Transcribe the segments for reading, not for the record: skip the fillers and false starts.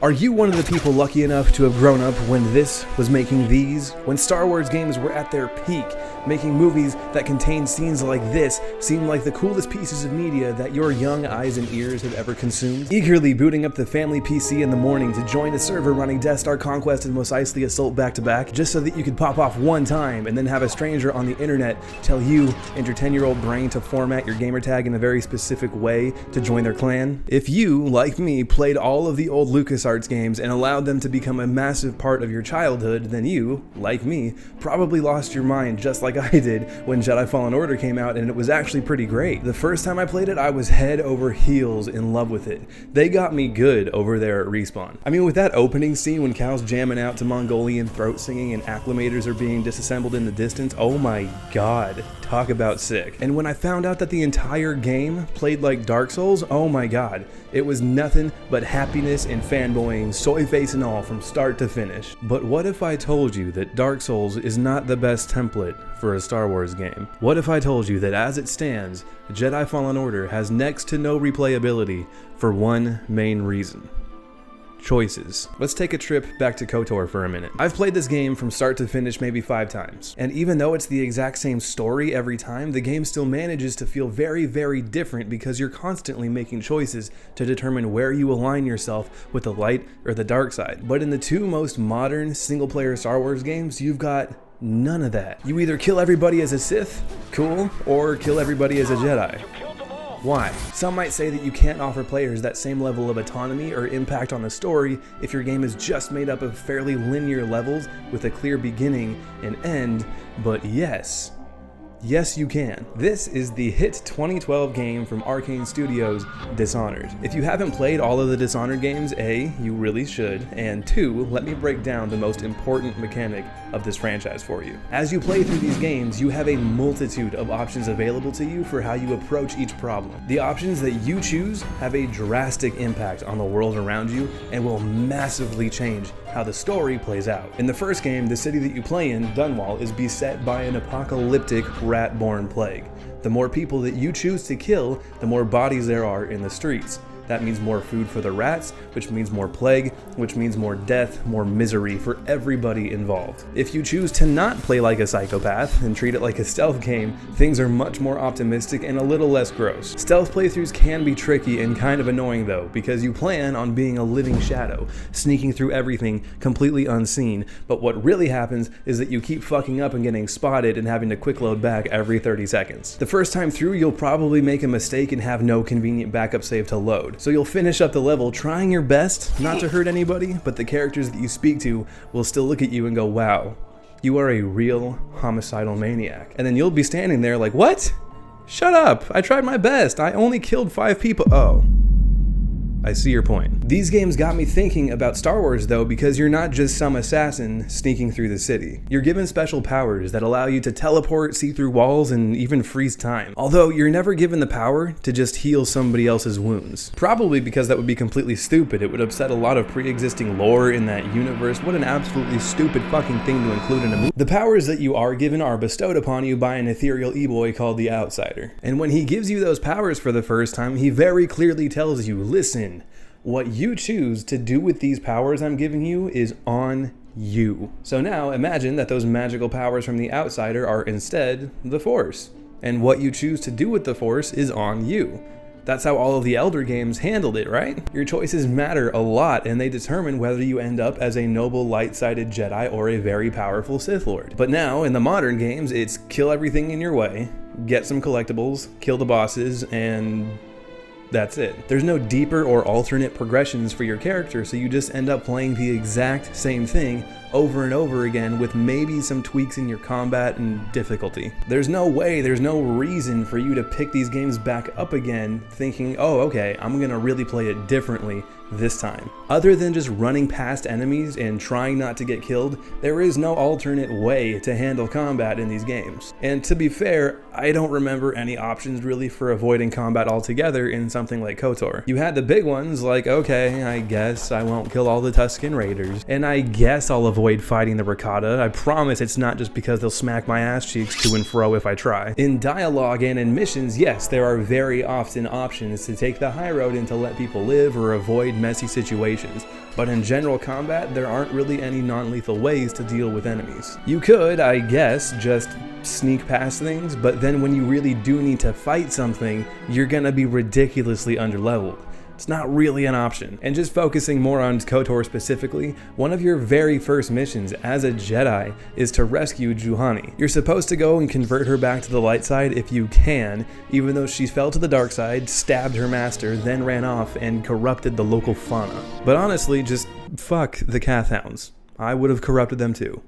Are you one of the people lucky enough to have grown up when this was making these? When Star Wars games were at their peak, making movies that contained scenes like this seem like the coolest pieces of media that your young eyes and ears have ever consumed? Eagerly booting up the family PC in the morning to join a server running Death Star Conquest and Mos Eisley Assault back-to-back, just so that you could pop off one time and then have a stranger on the internet tell you and your 10-year-old brain to format your gamertag in a very specific way to join their clan? If you, like me, played all of the old LucasArts games and allowed them to become a massive part of your childhood, then you, like me, probably lost your mind just like I did when Jedi Fallen Order came out, and it was actually pretty great. The first time I played it, I was head over heels in love with it. They got me good over there at Respawn. I mean, with that opening scene when Cal's jamming out to Mongolian throat singing and acclimators are being disassembled in the distance, oh my god, talk about sick. And when I found out that the entire game played like Dark Souls, oh my god, it was nothing but happiness and fanboying, soy face and all, from start to finish. But what if I told you that Dark Souls is not the best template for a Star Wars game? What if I told you that as it stands, Jedi Fallen Order has next to no replayability for one main reason? Choices. Let's take a trip back to KOTOR for a minute. I've played this game from start to finish maybe 5 times, and even though it's the exact same story every time, the game still manages to feel very, very different because you're constantly making choices to determine where you align yourself with the light or the dark side. But in the two most modern single-player Star Wars games, you've got none of that. You either kill everybody as a Sith, cool, or kill everybody as a Jedi. Why? Some might say that you can't offer players that same level of autonomy or impact on the story if your game is just made up of fairly linear levels with a clear beginning and end, but yes, you can. This is the hit 2012 game from Arcane Studios, Dishonored. If you haven't played all of the Dishonored games, A, you really should, and 2, let me break down the most important mechanic of this franchise for you. As you play through these games, you have a multitude of options available to you for how you approach each problem. The options that you choose have a drastic impact on the world around you and will massively change how the story plays out. In the first game, the city that you play in, Dunwall, is beset by an apocalyptic rat-borne plague. The more people that you choose to kill, the more bodies there are in the streets. That means more food for the rats, which means more plague, which means more death, more misery for everybody involved. If you choose to not play like a psychopath and treat it like a stealth game, things are much more optimistic and a little less gross. Stealth playthroughs can be tricky and kind of annoying though, because you plan on being a living shadow, sneaking through everything completely unseen, but what really happens is that you keep fucking up and getting spotted and having to quick load back every 30 seconds. The first time through, you'll probably make a mistake and have no convenient backup save to load. So you'll finish up the level trying your best not to hurt anybody, but the characters that you speak to will still look at you and go, wow, you are a real homicidal maniac. And then you'll be standing there like, what? Shut up, I tried my best, I only killed 5 people. Oh. I see your point. These games got me thinking about Star Wars though, because you're not just some assassin sneaking through the city. You're given special powers that allow you to teleport, see through walls, and even freeze time. Although you're never given the power to just heal somebody else's wounds. Probably because that would be completely stupid. It would upset a lot of pre-existing lore in that universe. What an absolutely stupid fucking thing to include in a movie. The powers that you are given are bestowed upon you by an ethereal e-boy called the Outsider. And when he gives you those powers for the first time, he very clearly tells you, listen, what you choose to do with these powers I'm giving you is on you. So now imagine that those magical powers from the Outsider are instead the Force. And what you choose to do with the Force is on you. That's how all of the Elder games handled it, right? Your choices matter a lot, and they determine whether you end up as a noble light-sided Jedi or a very powerful Sith Lord. But now, in the modern games, it's kill everything in your way, get some collectibles, kill the bosses, and that's it. There's no deeper or alternate progressions for your character, so you just end up playing the exact same thing over and over again with maybe some tweaks in your combat and difficulty. There's no way, there's no reason for you to pick these games back up again thinking, oh okay, I'm gonna really play it differently this time. Other than just running past enemies and trying not to get killed, there is no alternate way to handle combat in these games. And to be fair, I don't remember any options really for avoiding combat altogether in something like KOTOR. You had the big ones like, okay, I guess I won't kill all the Tusken Raiders, and I guess I'll avoid fighting the Rakata. I promise it's not just because they'll smack my ass cheeks to and fro if I try. In dialogue and in missions, yes, there are very often options to take the high road and to let people live or avoid messy situations, but in general combat, there aren't really any non-lethal ways to deal with enemies. You could, I guess, just sneak past things, but then when you really do need to fight something, you're gonna be ridiculously underleveled. It's not really an option. And just focusing more on KOTOR specifically, one of your very first missions as a Jedi is to rescue Juhani. You're supposed to go and convert her back to the light side if you can, even though she fell to the dark side, stabbed her master, then ran off and corrupted the local fauna. But honestly, just fuck the Cathhounds. I would have corrupted them too.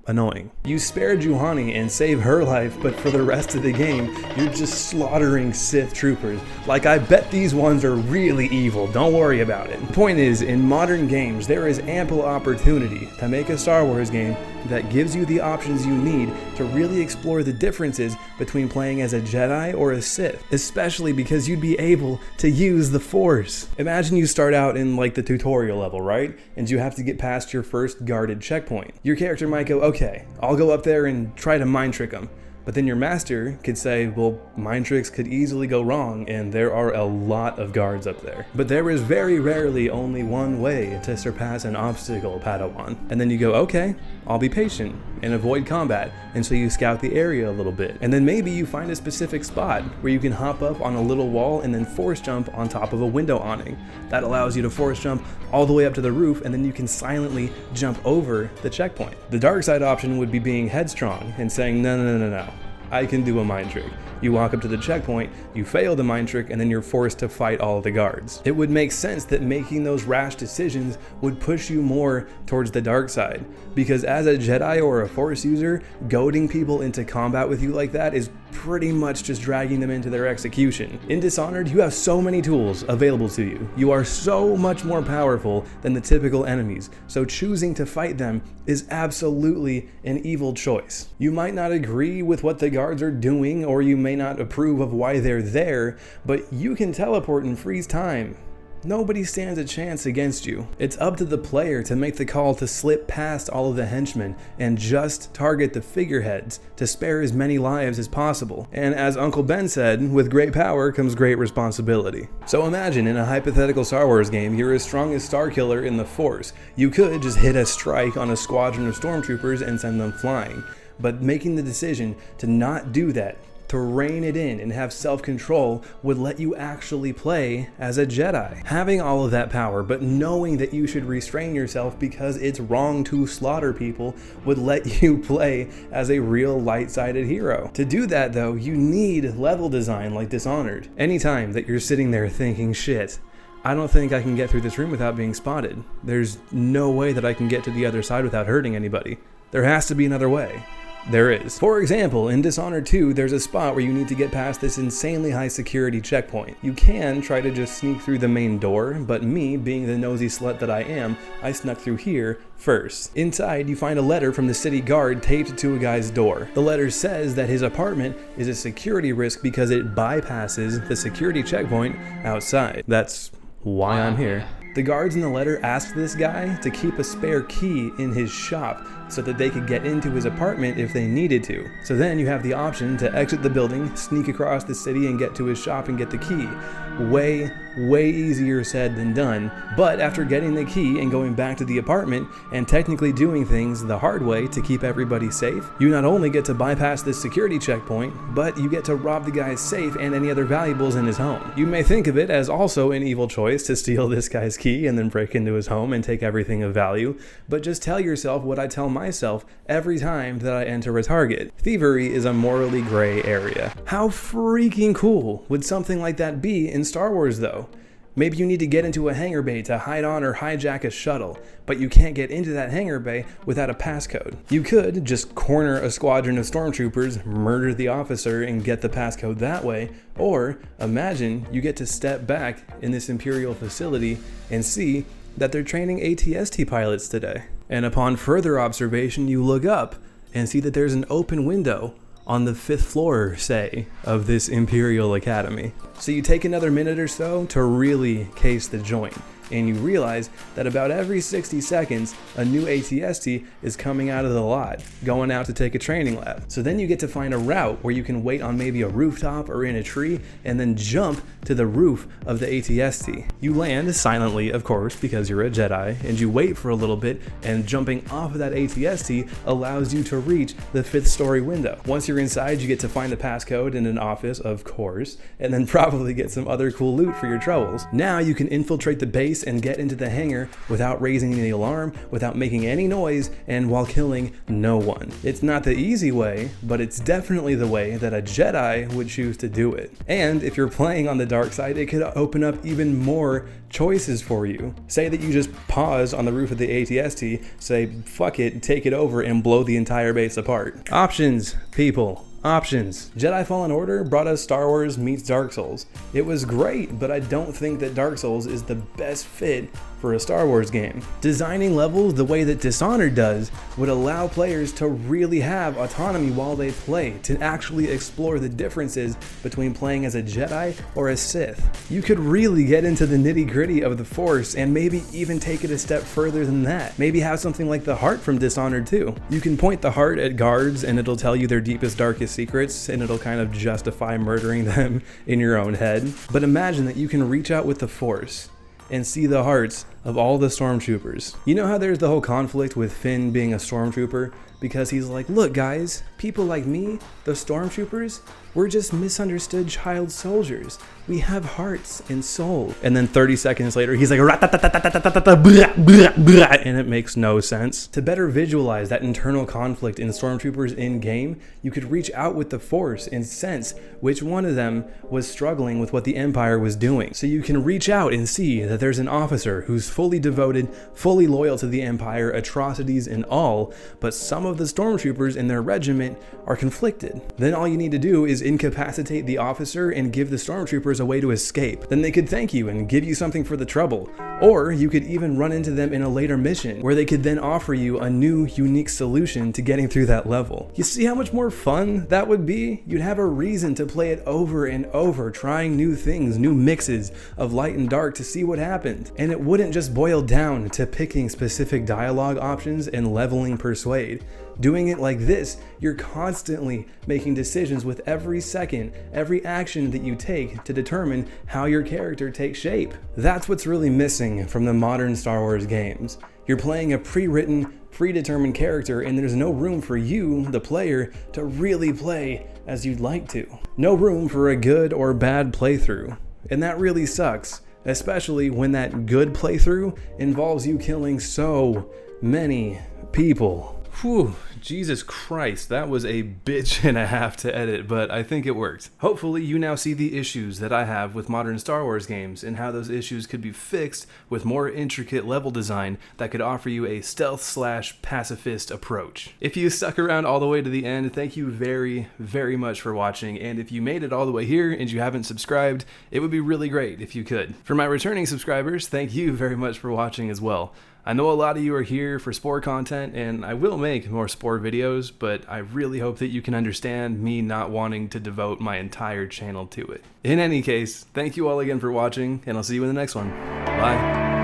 Annoying. You spare Juhani and save her life, but for the rest of the game, you're just slaughtering Sith troopers. Like, I bet these ones are really evil, don't worry about it. The point is, in modern games, there is ample opportunity to make a Star Wars game that gives you the options you need to really explore the differences between playing as a Jedi or a Sith, especially because you'd be able to use the Force. Imagine you start out in like the tutorial level, right? And you have to get past your first guarded checkpoint. Your character might go, okay, I'll go up there and try to mind trick them. But then your master could say, well, mind tricks could easily go wrong, and there are a lot of guards up there. But there is very rarely only one way to surpass an obstacle, Padawan. And then you go, okay, I'll be patient and avoid combat, and so you scout the area a little bit. And then maybe you find a specific spot where you can hop up on a little wall and then force jump on top of a window awning. That allows you to force jump all the way up to the roof, and then you can silently jump over the checkpoint. The dark side option would be being headstrong and saying, no, I can do a mind trick. You walk up to the checkpoint, you fail the mind trick, and then you're forced to fight all of the guards. It would make sense that making those rash decisions would push you more towards the dark side, because as a Jedi or a Force user, goading people into combat with you like that is pretty much just dragging them into their execution. In Dishonored, you have so many tools available to you. You are so much more powerful than the typical enemies, so choosing to fight them is absolutely an evil choice. You might not agree with what the guards are doing, or you may not approve of why they're there, but you can teleport and freeze time. Nobody stands a chance against you. It's up to the player to make the call to slip past all of the henchmen and just target the figureheads to spare as many lives as possible. And as Uncle Ben said, with great power comes great responsibility. So imagine in a hypothetical Star Wars game, you're as strong as Starkiller in the Force. You could just hit a strike on a squadron of stormtroopers and send them flying. But making the decision to not do that, to rein it in and have self-control, would let you actually play as a Jedi. Having all of that power, but knowing that you should restrain yourself because it's wrong to slaughter people, would let you play as a real light-sided hero. To do that though, you need level design like Dishonored. Anytime that you're sitting there thinking, shit, I don't think I can get through this room without being spotted. There's no way that I can get to the other side without hurting anybody. There has to be another way. There is. For example, in Dishonored 2, there's a spot where you need to get past this insanely high security checkpoint. You can try to just sneak through the main door, but me, being the nosy slut that I am, I snuck through here first. Inside, you find a letter from the city guard taped to a guy's door. The letter says that his apartment is a security risk because it bypasses the security checkpoint outside. That's why I'm here. The guards in the letter asked this guy to keep a spare key in his shop so that they could get into his apartment if they needed to. So then you have the option to exit the building, sneak across the city and get to his shop and get the key. Way easier said than done, but after getting the key and going back to the apartment and technically doing things the hard way to keep everybody safe, you not only get to bypass this security checkpoint, but you get to rob the guy's safe and any other valuables in his home. You may think of it as also an evil choice to steal this guy's key and then break into his home and take everything of value, but just tell yourself what I tell myself every time that I enter a target. Thievery is a morally gray area. How freaking cool would something like that be in Star Wars though? Maybe you need to get into a hangar bay to hide on or hijack a shuttle, but you can't get into that hangar bay without a passcode. You could just corner a squadron of stormtroopers, murder the officer, and get the passcode that way, or imagine you get to step back in this Imperial facility and see that they're training ATST pilots today. And upon further observation, you look up and see that there's an open window on the 5th floor, say, of this Imperial Academy. So you take another minute or so to really case the joint. and you realize that about every 60 seconds, a new ATST is coming out of the lot, going out to take a training lab. So then you get to find a route where you can wait on maybe a rooftop or in a tree, and then jump to the roof of the ATST. You land silently, of course, because you're a Jedi, and you wait for a little bit, and jumping off of that ATST allows you to reach the 5th story window. Once you're inside, you get to find the passcode in an office, of course, and then probably get some other cool loot for your troubles. Now you can infiltrate the base and get into the hangar without raising the alarm, without making any noise, and while killing no one. It's not the easy way, but it's definitely the way that a Jedi would choose to do it. And if you're playing on the dark side, it could open up even more choices for you. Say that you just pause on the roof of the ATST, say fuck it, take it over, and blow the entire base apart. Options, people. Options. Jedi Fallen Order brought us Star Wars meets Dark Souls. It was great, but I don't think that Dark Souls is the best fit for a Star Wars game. Designing levels the way that Dishonored does would allow players to really have autonomy while they play, to actually explore the differences between playing as a Jedi or a Sith. You could really get into the nitty-gritty of the Force and maybe even take it a step further than that. Maybe have something like the heart from Dishonored too. You can point the heart at guards and it'll tell you their deepest, darkest secrets, and it'll kind of justify murdering them in your own head. But imagine that you can reach out with the Force and see the hearts of all the stormtroopers. You know how there's the whole conflict with Finn being a stormtrooper? Because he's like, look guys, people like me, the stormtroopers, we're just misunderstood child soldiers. We have hearts and soul. And then 30 seconds later, he's like, and it makes no sense. To better visualize that internal conflict in stormtroopers in game, you could reach out with the Force and sense which one of them was struggling with what the Empire was doing. So you can reach out and see that there's an officer who's fully devoted, fully loyal to the Empire, atrocities and all, but some of the stormtroopers in their regiment are conflicted. Then all you need to do is incapacitate the officer and give the stormtroopers a way to escape. Then they could thank you and give you something for the trouble. Or you could even run into them in a later mission where they could then offer you a new, unique solution to getting through that level. You see how much more fun that would be? You'd have a reason to play it over and over, trying new things, new mixes of light and dark to see what happened. And it wouldn't just boil down to picking specific dialogue options and leveling Persuade. Doing it like this, you're constantly making decisions with every second, every action that you take to determine how your character takes shape. That's what's really missing from the modern Star Wars games. You're playing a pre-written, predetermined character, and there's no room for you, the player, to really play as you'd like to. No room for a good or bad playthrough. And that really sucks, especially when that good playthrough involves you killing so many people. Whew, Jesus Christ, that was a bitch and a half to edit, but I think it worked. Hopefully you now see the issues that I have with modern Star Wars games and how those issues could be fixed with more intricate level design that could offer you a stealth/pacifist approach. If you stuck around all the way to the end, thank you very, very much for watching, and if you made it all the way here and you haven't subscribed, it would be really great if you could. For my returning subscribers, thank you very much for watching as well. I know a lot of you are here for Spore content, and I will make more Spore videos, but I really hope that you can understand me not wanting to devote my entire channel to it. In any case, thank you all again for watching, and I'll see you in the next one. Bye.